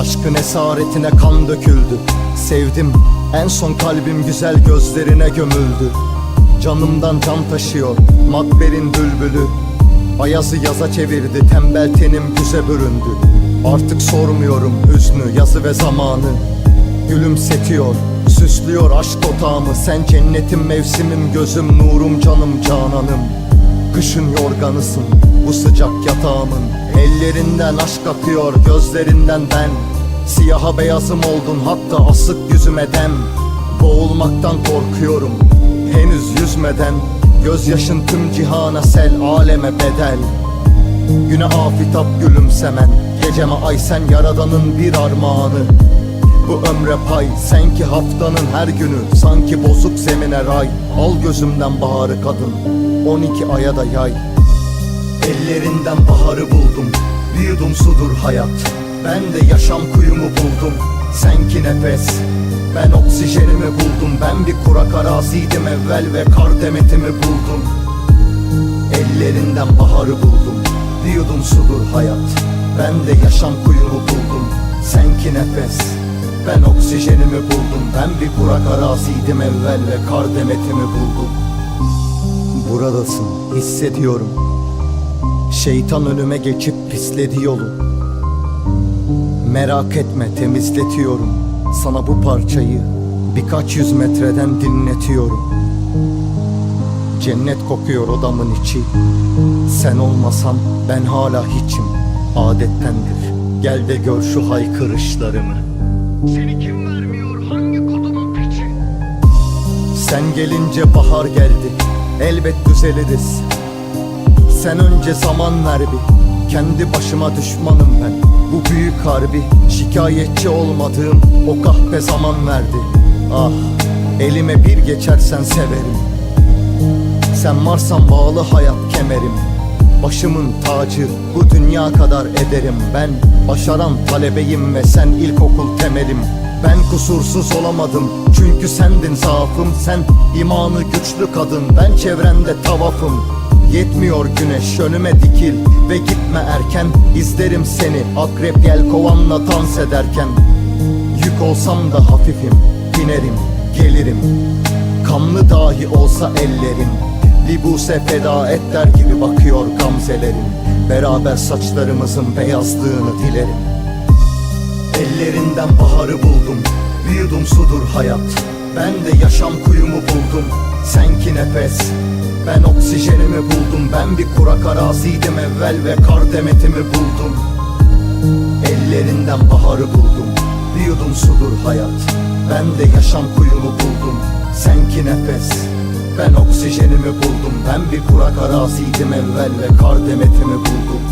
Aşkın esaretine kan döküldü. Sevdim, en son kalbim güzel gözlerine gömüldü. Canımdan can taşıyor matberin bülbülü. Ayazı yaza çevirdi, tembel tenim güze büründü. Artık sormuyorum hüznü, yazı ve zamanı. Gülümsetiyor, süslüyor aşk otağımı. Sen cennetim, mevsimim, gözüm, nurum, canım, cananım. Kışın yorganısın, bu sıcak yatağımın. Ellerinden aşk akıyor, gözlerinden ben. Siyaha beyazım oldun, hatta asık yüzüme dem. Boğulmaktan korkuyorum, henüz yüzmeden. Gözyaşın tüm cihana sel, aleme bedel. Güne afitap gülümsemen, geceme ay sen yaradanın bir armağanı. Bu ömre pay, sen ki haftanın her günü. Sanki bozuk zemine ray, al gözümden baharı kadın, 12 aya da yay. Ellerinden baharı buldum, bir yudum sudur hayat. Ben de yaşam kuyumu buldum, sen ki nefes. Ben oksijenimi buldum, ben bir kurak araziydim evvel ve kar demetimi buldum. Ellerinden baharı buldum, bir yudum sudur hayat. Ben de yaşam kuyumu buldum, sen ki nefes. Ben oksijenimi buldum, ben bir kurak araziydim evvel ve kar demetimi buldum. Buradasın, hissediyorum. Şeytan önüme geçip pisledi yolu. Merak etme, temizletiyorum sana bu parçayı, birkaç yüz metreden dinletiyorum. Cennet kokuyor odamın içi. Sen olmasan ben hala hiçim, adettendir. Gel de gör şu haykırışlarımı. Seni kim vermiyor, hangi kodumun piçi? Sen gelince bahar geldi, elbet düzeliriz. Sen önce zaman ver bir, kendi başıma düşmanım ben. Bu büyük harbi, şikayetçi olmadığım o kahpe zaman verdi. Ah, elime bir geçersen severim. Sen varsan bağlı hayat kemerim. Başımın tacı, bu dünya kadar ederim. Ben başaran talebeyim ve sen ilkokul temelim. Ben kusursuz olamadım çünkü sendin zaafım. Sen imanı güçlü kadın, ben çevrende tavafım. Yetmiyor güneş, önüme dikil ve gitme erken. İzlerim seni akrep yelkovanla dans ederken. Yük olsam da hafifim, binerim, gelirim. Kanlı dahi olsa ellerim, libuse feda et der gibi bakıyor gamzelerim. Beraber saçlarımızın beyazlığını dilerim. Ellerinden baharı buldum, bir yudum sudur hayat. Ben de yaşam kuyumu buldum, sen ki nefes. Ben oksijenimi buldum, ben bir kurak araziydim evvel ve kar demetimi buldum. Ellerinden baharı buldum, bir yudum sudur hayat. Ben de yaşam kuyumu buldum, sen ki nefes. Ben oksijenimi buldum, ben bir kurak araziydim evvel ve kar demetimi buldum.